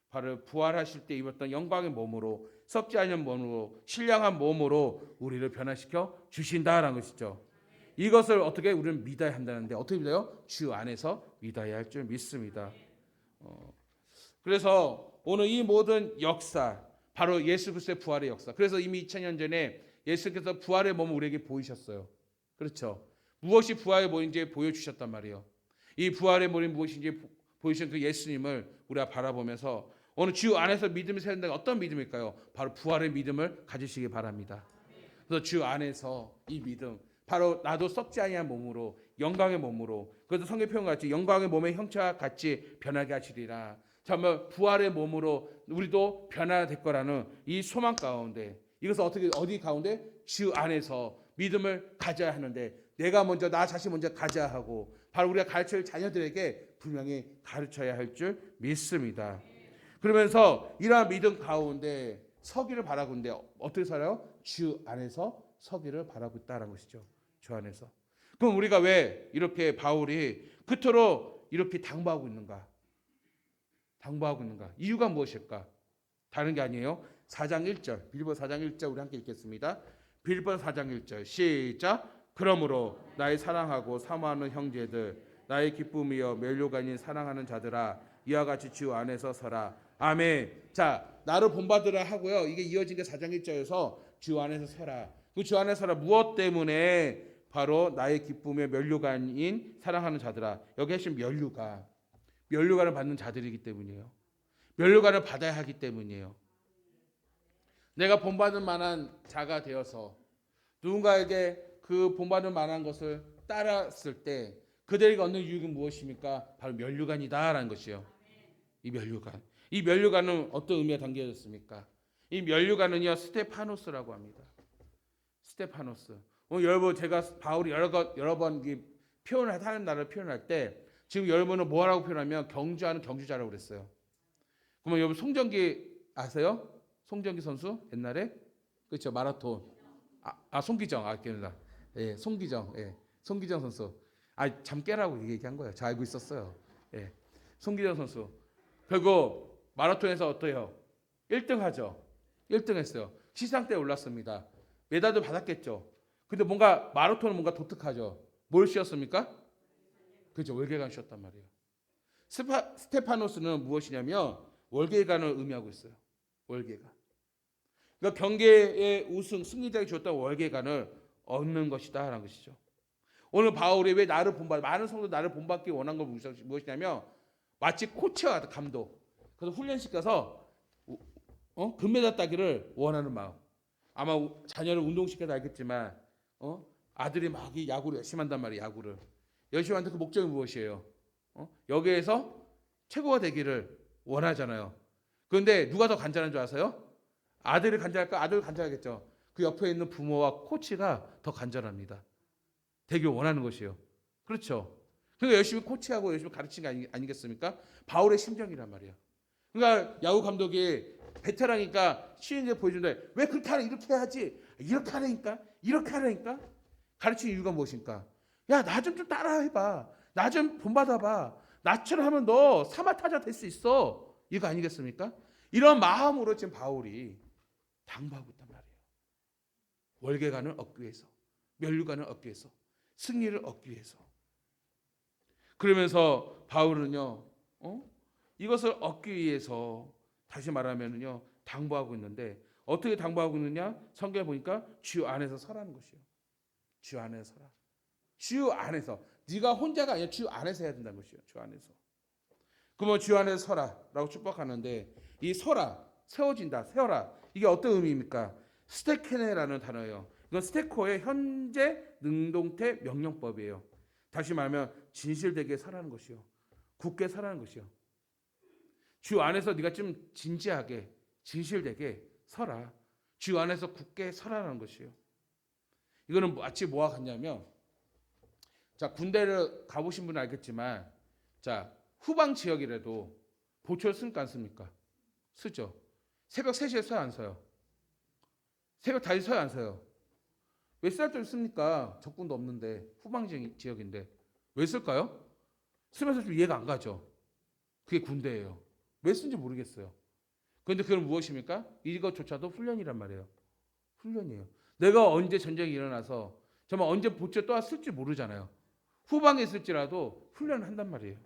바로 부활하실 때 입었던 영광의 몸으로 썩지 않은 몸으로 신령한 몸으로 우리를 변화시켜 주신다라는 것이죠. 이것을 어떻게 우리는 믿어야 한다는데 어떻게 믿어요? 주 안에서 믿어야 할 줄 믿습니다. 그래서 오늘 이 모든 역사 바로 예수 그리스도의 부활의 역사. 그래서 이미 2000년 전에 예수께서 부활의 몸을 우리에게 보이셨어요. 그렇죠. 무엇이 부활의 몸인지 보여주셨단 말이에요. 이 부활의 몸이 무엇인지 보이신 그 예수님을 우리가 바라보면서 오늘 주 안에서 믿음이 세운다. 어떤 믿음일까요? 바로 부활의 믿음을 가지시기 바랍니다. 그래서 주 안에서 이 믿음 바로 나도 썩지 아니한 몸으로 영광의 몸으로 그래서 성경 표현 같이 영광의 몸의 형체와 같이 변하게 하시리라. 정말 부활의 몸으로 우리도 변화될 거라는 이 소망 가운데 이것을 어떻게 어디 가운데 주 안에서 믿음을 가져야 하는데 내가 먼저 나 자신 먼저 가져야 하고 바로 우리가 가르칠 자녀들에게 분명히 가르쳐야 할 줄 믿습니다. 그러면서 이러한 믿음 가운데 서기를 바라고 있는데 어떻게 살아요? 주 안에서 서기를 바라고 있다는 것이죠. 주 안에서. 그럼 우리가 왜 이렇게 바울이 그토록 이렇게 당부하고 있는가? 당부하고 있는가? 이유가 무엇일까? 다른 게 아니에요. 4장 1절 빌립보 4장 1절 우리 함께 읽겠습니다. 빌립보 4장 1절 시작. 그러므로 나의 사랑하고 사모하는 형제들 나의 기쁨이여 멸류가 아닌 사랑하는 자들아 이와 같이 주 안에서 서라. 아멘. 자 나를 본받으라 하고요. 이게 이어진 게 4장 1절에서 주 안에서 서라. 그 주 안에서 서라. 무엇 때문에? 바로 나의 기쁨의 면류관인 사랑하는 자들아. 여기 하신 면류관을 받는 자들이기 때문이에요. 면류관을 받아야 하기 때문이에요. 내가 본받을 만한 자가 되어서 누군가에게 그 본받을 만한 것을 따랐을 때 그들에게 얻는 유익은 무엇입니까? 바로 면류관이다라는 것이요. 이 면류관. 이 면류관은 어떤 의미가 담겨졌습니까? 이 면류관은요 스테파노스라고 합니다. 스테파노스. 여러분 제가 바울이 여러 번 표현을 하는 나라를 표현할 때 지금 여러분은 뭐라고 표현하면 경주하는 경주자라고 그랬어요. 그러면 여러분 송정기 아세요? 송정기 선수 옛날에 그렇죠 마라톤. 송기정 기억나. 예, 송기정. 예, 송기정 선수. 잠 깨라고 얘기한 거예요. 저 알고 있었어요. 예, 송기정 선수. 결국 마라톤에서 어때요? 1등 하죠. 1등 했어요. 시상대에 올랐습니다. 메달도 받았겠죠. 근데 뭔가 마라톤은 뭔가 독특하죠. 뭘 쉬었습니까? 그렇죠. 월계관 쉬었단 말이에요. 스테파노스는 무엇이냐면 월계관을 의미하고 있어요. 월계관. 그러니까 경계의 우승 승리자에게 줬던 월계관을 얻는 것이다라는 것이죠. 오늘 바울이 왜 나를 본받 많은 성도 나를 본받기 원한 건 무엇이냐면 마치 코치와 같은 감독. 그래서 훈련시켜서 금메달 따기를 원하는 마음. 아마 자녀를 운동시켜도 알겠지만 아들이 막 야구를 열심히 한단 말이에요. 야구를 열심히 하는 그 목적이 무엇이에요? 여기에서 최고가 되기를 원하잖아요. 그런데 누가 더 간절한 줄 아세요? 아들이 간절할까? 아들 간절하겠죠. 그 옆에 있는 부모와 코치가 더 간절합니다. 되길 원하는 것이에요. 그렇죠. 그러니까 열심히 코치하고 열심히 가르치는 게 아니겠습니까? 바울의 심정이란 말이에요. 그러니까 야구 감독이 베테랑이니까 시인제 보여주는데 왜 그렇게 하래? 이렇게 해야지. 이렇게 하라니까. 이렇게 하라니까. 가르치는 이유가 무엇입니까? 야, 나 좀 따라해봐. 나 좀 본받아봐. 나처럼 하면 너 사마타자 될 수 있어. 이거 아니겠습니까? 이런 마음으로 지금 바울이 당부하고 있단 말이에요. 월계관을 얻기 위해서, 면류관을 얻기 위해서, 승리를 얻기 위해서. 그러면서 바울은요, 이것을 얻기 위해서 다시 말하면요 당부하고 있는데 어떻게 당부하고 있느냐? 성경에 보니까 주 안에서 서라는 것이요. 주 안에서 서라. 주 안에서. 네가 혼자가 아니라 주 안에서 해야 된다는 것이요. 주 안에서. 그러면 주 안에서 서라라고 축복하는데 이 서라, 세워진다, 세워라. 이게 어떤 의미입니까? 스테케네라는 단어예요. 이건 스테코의 현재 능동태 명령법이에요. 다시 말하면 진실되게 서라는 것이요. 굳게 서라는 것이요. 주 안에서 네가 좀 진지하게 진실되게 서라. 주 안에서 굳게 서라는 것이요. 이거는 마치 뭐와 같냐면 자 군대를 가보신 분은 알겠지만 자 후방 지역이라도 보초를 씁니까 안 씁니까? 쓰죠. 새벽 3시에 서요 안 서요? 새벽 5시 서요 안 서요? 왜 쌀 줄 씁니까? 적군도 없는데 후방 지역인데 왜 쓸까요? 쓰면서 좀 이해가 안 가죠. 그게 군대예요. 왜 쓴지 모르겠어요. 그런데 그건 무엇입니까? 이것조차도 훈련이란 말이에요. 훈련이에요. 내가 언제 전쟁이 일어나서 정말 언제 보초에 또 쓸지 모르잖아요. 후방에 있을지라도 훈련을 한단 말이에요.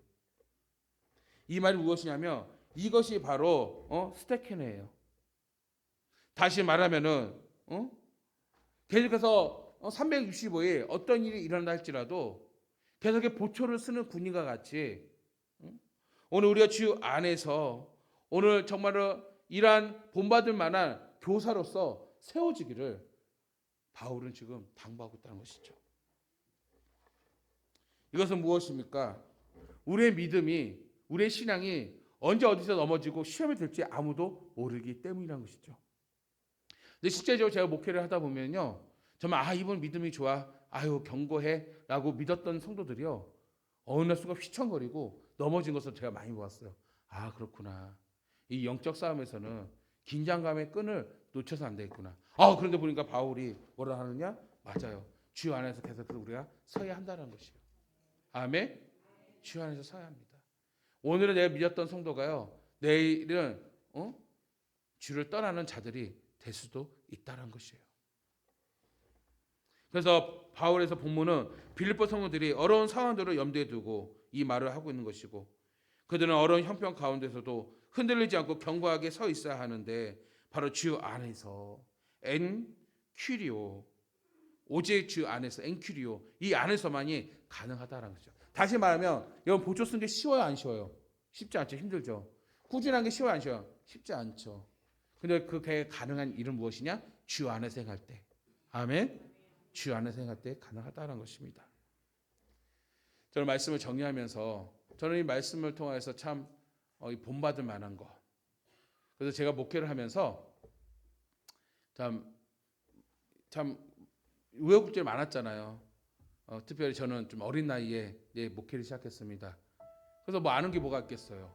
이 말이 무엇이냐면 이것이 바로 스테케네예요. 다시 말하면은 계속해서 365일 어떤 일이 일어난다 할지라도 계속해 보초를 쓰는 군인과 같이 오늘 우리가 주 안에서 오늘 정말로 이러한 본받을 만한 교사로서 세워지기를 바울은 지금 당부하고 있다는 것이죠. 이것은 무엇입니까? 우리의 믿음이 우리의 신앙이 언제 어디서 넘어지고 시험이 될지 아무도 모르기 때문이라는 것이죠. 근데 실제적으로 제가 목회를 하다 보면요. 정말 이분 믿음이 좋아. 아유 견고해 라고 믿었던 성도들이요. 어느 날 순간 휘청거리고 넘어진 것을 제가 많이 보았어요. 그렇구나. 이 영적 싸움에서는 긴장감의 끈을 놓쳐서 안 되겠구나. 그런데 보니까 바울이 뭐라 하느냐? 맞아요. 주 안에서 계속해서 우리가 서야 한다는 것이에요. 아멘. 주 안에서 서야 합니다. 오늘은 내가 믿었던 성도가요. 내일은 주를 떠나는 자들이 될 수도 있다는 것이에요. 그래서 바울에서 본문은 빌립보 성도들이 어려운 상황들을 염두에 두고 이 말을 하고 있는 것이고 그들은 어려운 형편 가운데서도 흔들리지 않고 견고하게 서 있어야 하는데 바로 주 안에서 엔큐리오 오직 주 안에서 엔큐리오 이 안에서만이 가능하다는 거죠. 다시 말하면 여러분 보초 쓰는 게 쉬워요 안 쉬워요? 쉽지 않죠. 힘들죠. 꾸준한 게 쉬워요 안 쉬워요? 쉽지 않죠. 근데 그게 가능한 일은 무엇이냐? 주 안에서 행할 때. 아멘. 주 안에서 행할 때 가능하다는 것입니다. 저는 말씀을 정리하면서 저는 이 말씀을 통해서 참 본받을 만한 것 그래서 제가 목회를 하면서 참 우여곡절이 많았잖아요. 특별히 저는 좀 어린 나이에 목회를 시작했습니다. 그래서 뭐 아는 게 뭐가 있겠어요.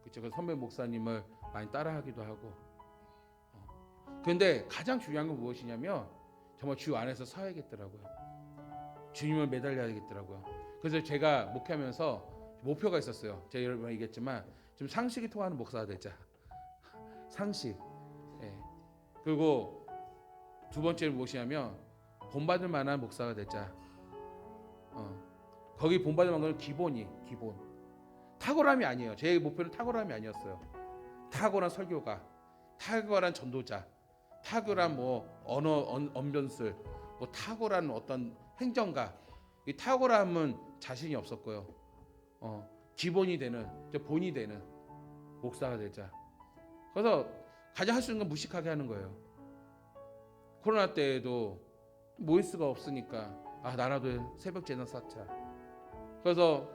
그렇죠. 그래서 선배 목사님을 많이 따라하기도 하고. 그런데 가장 중요한 건 무엇이냐면 정말 주 안에서 서야겠더라고요. 주님을 매달려야겠더라고요. 그래서 제가 목회하면서 목표가 있었어요. 제가 여러 번 얘기했지만 좀 상식이 통하는 목사가 되자. 상식. 예. 그리고 두 번째는 무엇이냐면 본받을 만한 목사가 되자. 거기 본받을 만한 건 기본. 탁월함이 아니에요. 제 목표는 탁월함이 아니었어요. 탁월한 설교가, 탁월한 전도자, 탁월한 뭐 언어 언변술, 뭐 탁월한 어떤 행정가. 이 탁월함은 자신이 없었고요. 기본이 되는, 본이 되는 목사가 되자. 그래서 가장 할 수 있는 건 무식하게 하는 거예요. 코로나 때에도 모일 수가 없으니까 나라도 새벽 제나 쌓자. 그래서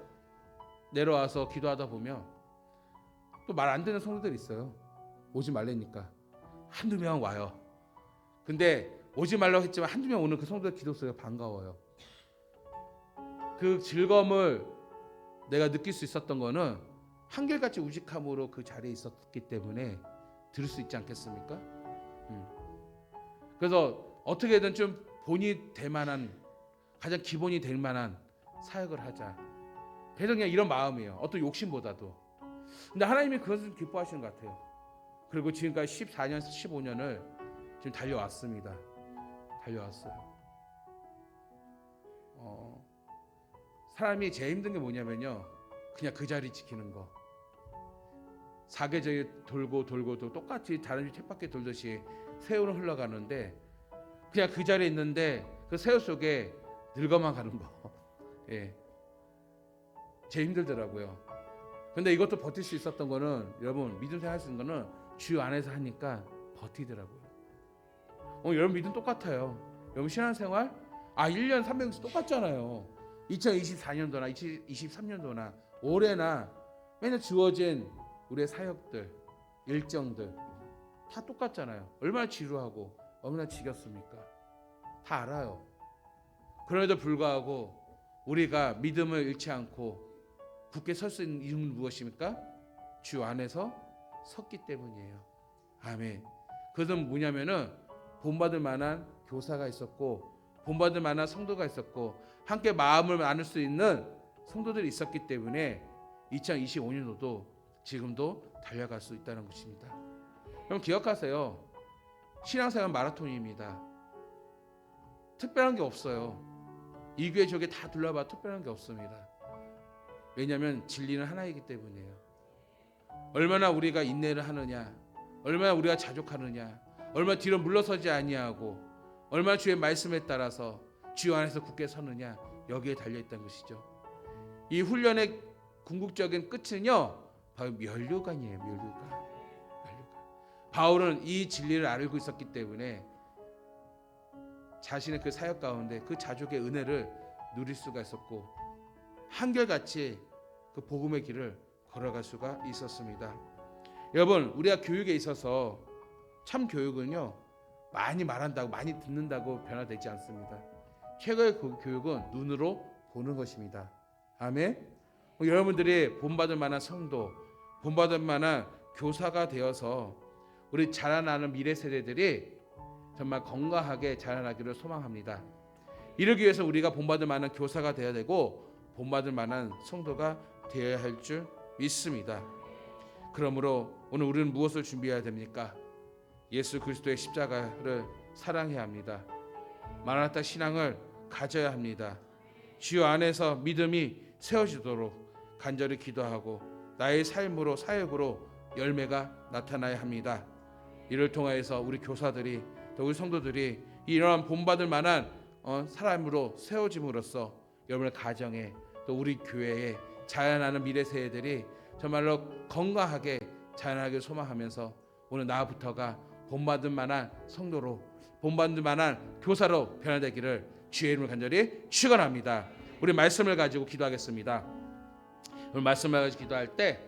내려와서 기도하다 보면 또 말 안 듣는 성도들이 있어요. 오지 말라니까 한두 명 와요. 근데 오지 말라고 했지만 한두 명 오는 그 성도들 기도 소리가 반가워요. 그 즐거움을 내가 느낄 수 있었던 거는 한결같이 우직함으로 그 자리에 있었기 때문에 들을 수 있지 않겠습니까? 그래서 어떻게든 좀 본이 될 만한, 가장 기본이 될 만한 사역을 하자. 그래서 그냥 이런 마음이에요. 어떤 욕심보다도. 근데 하나님이 그것을 기뻐하시는 것 같아요. 그리고 지금까지 14년, 15년을 지금 달려왔습니다. 달려왔어요. 사람이 제일 힘든 게 뭐냐면요, 그냥 그 자리 지키는 거. 사계절이 돌고 똑같이 다른 쳇바퀴 돌듯이 세월은 흘러가는데 그냥 그 자리에 있는데 그 세월 속에 늙어만 가는 거. 예. 제일 힘들더라고요. 근데 이것도 버틸 수 있었던 거는, 여러분 믿음 생활 할 수 있는 거는 주 안에서 하니까 버티더라고요. 여러분 믿음 똑같아요. 여러분 신앙생활 1년 360 똑같잖아요. 2024년도나 2023년도나 올해나 맨날 주어진 우리의 사역들, 일정들 다 똑같잖아요. 얼마나 지루하고 얼마나 지겹습니까? 다 알아요. 그럼에도 불구하고 우리가 믿음을 잃지 않고 굳게 설 수 있는 이유는 무엇입니까? 주 안에서 섰기 때문이에요. 아멘. 그것은 뭐냐면은 본받을 만한 교사가 있었고, 본받을 만한 성도가 있었고, 함께 마음을 나눌 수 있는 성도들이 있었기 때문에 2025년도도 지금도 달려갈 수 있다는 것입니다. 여러분 기억하세요. 신앙생활 마라톤입니다. 특별한 게 없어요. 이 교회 저게 다 둘러봐 특별한 게 없습니다. 왜냐하면 진리는 하나이기 때문이에요. 얼마나 우리가 인내를 하느냐, 얼마나 우리가 자족하느냐, 얼마나 뒤로 물러서지 아니하고, 얼마나 주의 말씀에 따라서 주 안에서 굳게 서느냐, 여기에 달려있다는 것이죠. 이 훈련의 궁극적인 끝은요 바로 면류관이에요. 면류관. 바울은 이 진리를 알고 있었기 때문에 자신의 그 사역 가운데 그 자족의 은혜를 누릴 수가 있었고, 한결같이 그 복음의 길을 걸어갈 수가 있었습니다. 여러분 우리가 교육에 있어서 참 교육은요 많이 말한다고 많이 듣는다고 변화되지 않습니다. 최고의 교육은 눈으로 보는 것입니다. 아멘. 여러분들이 본받을 만한 성도, 본받을 만한 교사가 되어서 우리 자라나는 미래 세대들이 정말 건강하게 자라나기를 소망합니다. 이러기 위해서 우리가 본받을 만한 교사가 되어야 되고 본받을 만한 성도가 되어야 할 줄 믿습니다. 그러므로 오늘 우리는 무엇을 준비해야 됩니까? 예수 그리스도의 십자가를 사랑해야 합니다. 마라나타 신앙을 가져야 합니다. 주여 안에서 믿음이 세워지도록 간절히 기도하고 나의 삶으로 사역으로 열매가 나타나야 합니다. 이를 통하여서 우리 교사들이 또 우리 성도들이 이러한 본받을 만한 사람으로 세워짐으로써 여러분의 가정에 또 우리 교회에 자라나는 미래 세대들이 정말로 건강하게 자라나길 소망하면서 오늘 나부터가 본받을 만한 성도로, 본받을 만한 교사로 변화되기를 주의 이름을 간절히 축원합니다. 우리 말씀을 가지고 기도하겠습니다. 오늘 말씀을 가지고 기도할 때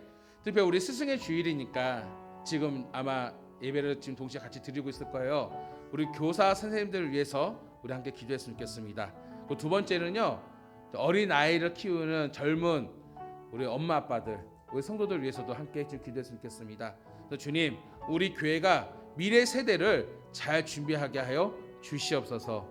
특별히 우리 스승의 주일이니까 지금 아마 예배를 지금 동시에 같이 드리고 있을 거예요. 우리 교사 선생님들을 위해서 우리 함께 기도했으면 좋겠습니다. 그 두 번째는요, 어린 아이를 키우는 젊은 우리 엄마 아빠들, 우리 성도들 위해서도 함께 좀 기도했으면 좋겠습니다. 그래서 주님, 우리 교회가 미래 세대를 잘 준비하게 하여 주시옵소서.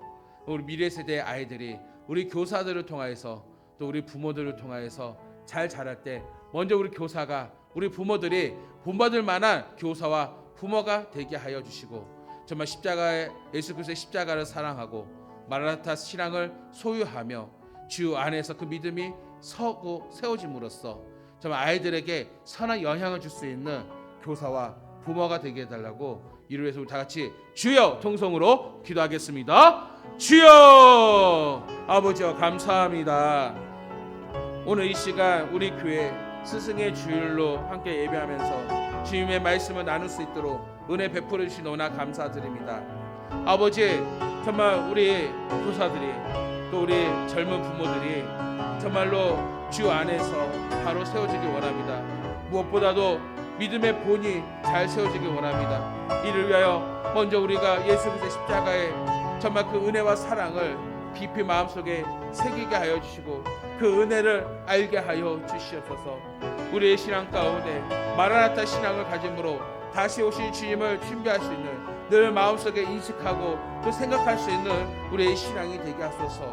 우리 미래 세대의 아이들이 우리 교사들을 통하여서 또 우리 부모들을 통하여서 잘 자랄 때 먼저 우리 교사가, 우리 부모들이 본받을 만한 교사와 부모가 되게 하여 주시고, 정말 십자가의 예수 그리스도의 십자가를 사랑하고 마라나타 신앙을 소유하며 주 안에서 그 믿음이 서고 세워짐으로써 정말 아이들에게 선한 영향을 줄 수 있는 교사와 부모가 되게 해달라고, 이를 위해서 우리 다 같이 주여 통성으로 기도하겠습니다. 주여! 아버지여, 감사합니다. 오늘 이 시간 우리 교회 스승의 주일로 함께 예배하면서 주님의 말씀을 나눌 수 있도록 은혜 베풀어 주신 너무나 감사드립니다. 아버지, 정말 우리 교사들이 또 우리 젊은 부모들이 정말로 주 안에서 바로 세워지길 원합니다. 무엇보다도 믿음의 본이 잘 세워지길 원합니다. 이를 위하여 먼저 우리가 예수 그리스도의 십자가의 정말 그 은혜와 사랑을 깊이 마음속에 새기게 하여 주시고 그 은혜를 알게 하여 주시옵소서. 우리의 신앙 가운데 마라나타 신앙을 가짐으로 다시 오신 주님을 준비할 수 있는, 늘 마음속에 인식하고 또 생각할 수 있는 우리의 신앙이 되게 하소서.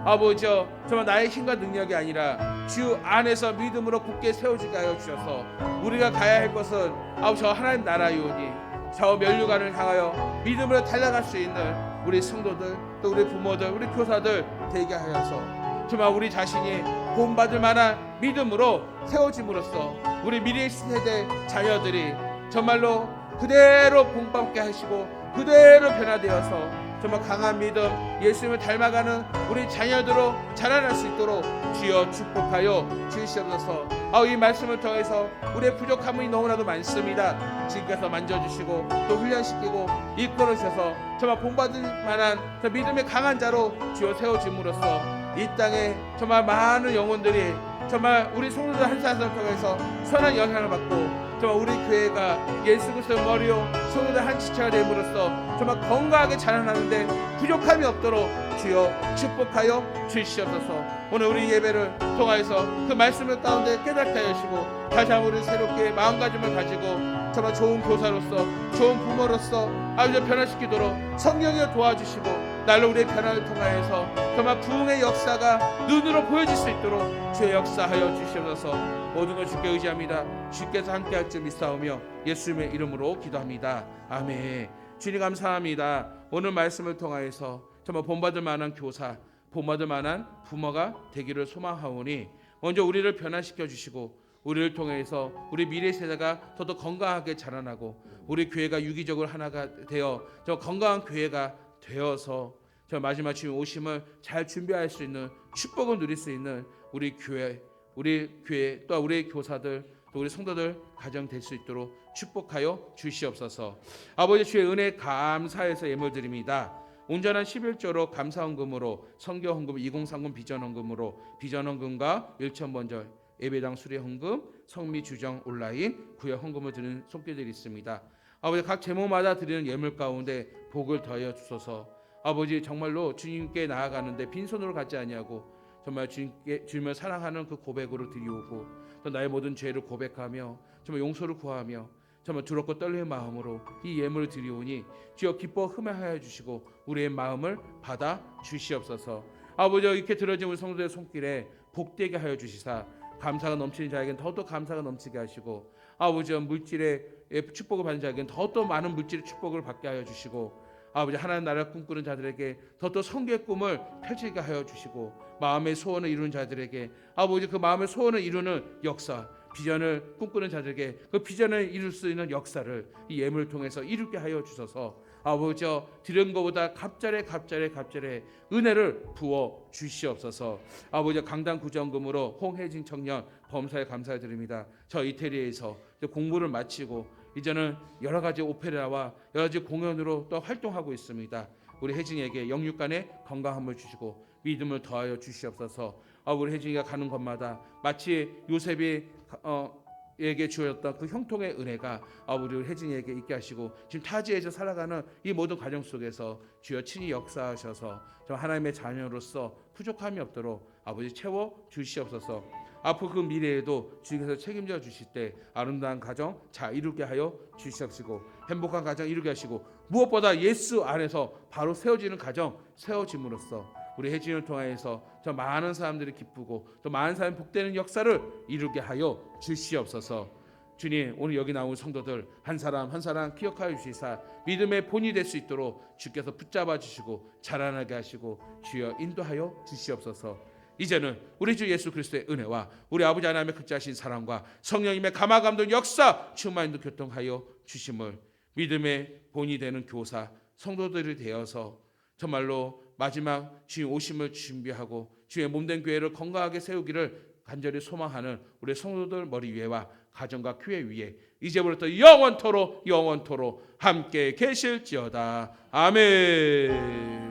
아버지여, 정말 나의 힘과 능력이 아니라 주 안에서 믿음으로 굳게 세워지게 하여 주셔서 우리가 가야 할 것은 저 하나님 나라이오니 저 면류관을 향하여 믿음으로 달려갈 수 있는 우리 성도들, 또 우리 부모들, 우리 교사들 되게 하여서 정말 우리 자신이 본받을 만한 믿음으로 세워짐으로써 우리 미래 세대 자녀들이 정말로 그대로 본받게 하시고 그대로 변화되어서 정말 강한 믿음, 예수님을 닮아가는 우리 자녀들로 자라날 수 있도록 주여 축복하여 주시옵소서. 이 말씀을 통해서 우리의 부족함이 너무나도 많습니다. 주님께서 만져주시고 또 훈련시키고 이끌어 주셔서 정말 본받을 만한 믿음의 강한 자로 주여 세워짐으로써 이 땅에 정말 많은 영혼들이 정말 우리 성도들 한 사람을 통해서 선한 영향을 받고 정말 우리 교회가 예수 그리스도의 머리요 성도들 한 지체가 됨으로써 정말 건강하게 자라나는데 부족함이 없도록 주여 축복하여 주시옵소서. 오늘 우리 예배를 통하여서 그 말씀을 가운데 깨닫게 하시고 다시 한번 우리 새롭게 마음가짐을 가지고 정말 좋은 교사로서 좋은 부모로서 아버지 변화시키도록 성령이 도와주시고 날로 우리의 변화를 통하여서 정말 부흥의 역사가 눈으로 보여질 수 있도록 주의 역사하여 주시옵소서. 모든 걸 주께 의지합니다. 주께서 함께할 줄 믿사오며 예수님의 이름으로 기도합니다. 아멘. 주님 감사합니다. 오늘 말씀을 통하여서 정말 본받을 만한 교사, 본받을 만한 부모가 되기를 소망하오니 먼저 우리를 변화시켜 주시고 우리를 통해서 우리 미래 세대가 더더 건강하게 자라나고 우리 교회가 유기적으로 하나가 되어 저 건강한 교회가 되어서 저 마지막 주님 오심을 잘 준비할 수 있는 축복을 누릴 수 있는 우리 교회 또 우리 교사들 또 우리 성도들 가정 될 수 있도록 축복하여 주시옵소서. 아버지 주의 은혜 감사해서 예물 드립니다. 온전한 11조로 감사헌금으로 성교헌금 2030 비전헌금으로 비전헌금과 일천번절 예배당 수료헌금 성미주정 온라인 구역헌금을 드리는 손길들이 있습니다. 아버지 각 제목마다 드리는 예물 가운데 복을 더하여 주소서. 아버지 정말로 주님께 나아가는데 빈손으로 가지 아니하고 정말 주님을 사랑하는 그 고백으로 드리오고 또 나의 모든 죄를 고백하며 정말 용서를 구하며 정말 두렵고 떨리는 마음으로 이 예물을 드리오니 주여 기뻐 흠해하여 주시고 우리의 마음을 받아 주시옵소서. 아버지 이렇게 들어진 우리 성도의 손길에 복되게 하여 주시사 감사가 넘치는 자에게는 더더 감사가 넘치게 하시고 아버지 물질의 축복을 받는 자에게는 더더 많은 물질의 축복을 받게 하여 주시고 아버지 하나님 나라를 꿈꾸는 자들에게 더더 성교의 꿈을 펼치게 하여 주시고 마음의 소원을 이루는 자들에게 아버지 그 마음의 소원을 이루는 역사 비전을 꿈꾸는 자들에게 그 비전을 이룰 수 있는 역사를 이 예물을 통해서 이루게 하여 주셔서 아버지 드린 것보다 갑절에 은혜를 부어 주시옵소서. 아버지 강단 구정금으로 홍혜진 청년 범사에 감사드립니다. 저 이태리에서 공부를 마치고 이제는 여러 가지 오페라와 여러 가지 공연으로 또 활동하고 있습니다. 우리 혜진이에게 영육간의 건강함을 주시고 믿음을 더하여 주시옵소서. 우리 혜진이가 가는 곳마다 마치 요셉이 에게 주었던 그 형통의 은혜가 우리 혜진이에게 있게 하시고 지금 타지에서 살아가는 이 모든 과정 속에서 주여 친히 역사하셔서 저 하나님의 자녀로서 부족함이 없도록 아버지 채워 주시옵소서. 앞으로 그 미래에도 주님께서 책임져 주실 때 아름다운 가정 잘 이루게 하여 주시옵시고 행복한 가정 이루게 하시고 무엇보다 예수 안에서 바로 세워지는 가정 세워짐으로써 우리 혜진을 통하여서 저 많은 사람들이 기쁘고 또 많은 사람이 복되는 역사를 이루게 하여 주시옵소서. 주님, 오늘 여기 나온 성도들 한 사람 한 사람 기억하여 주시사 믿음의 본이 될 수 있도록 주께서 붙잡아 주시고 자라나게 하시고 주여 인도하여 주시옵소서. 이제는 우리 주 예수 그리스도의 은혜와 우리 아버지 하나님의 극자하신 사랑과 성령님의 감화감동 역사 충만히 교통하여 주심을 믿음의 본이 되는 교사 성도들이 되어서 정말로 마지막 주님 오심을 준비하고 주의 몸된 교회를 건강하게 세우기를 간절히 소망하는 우리 성도들 머리 위에와 가정과 교회 위에 이제부터 영원토록 함께 계실지어다. 아멘.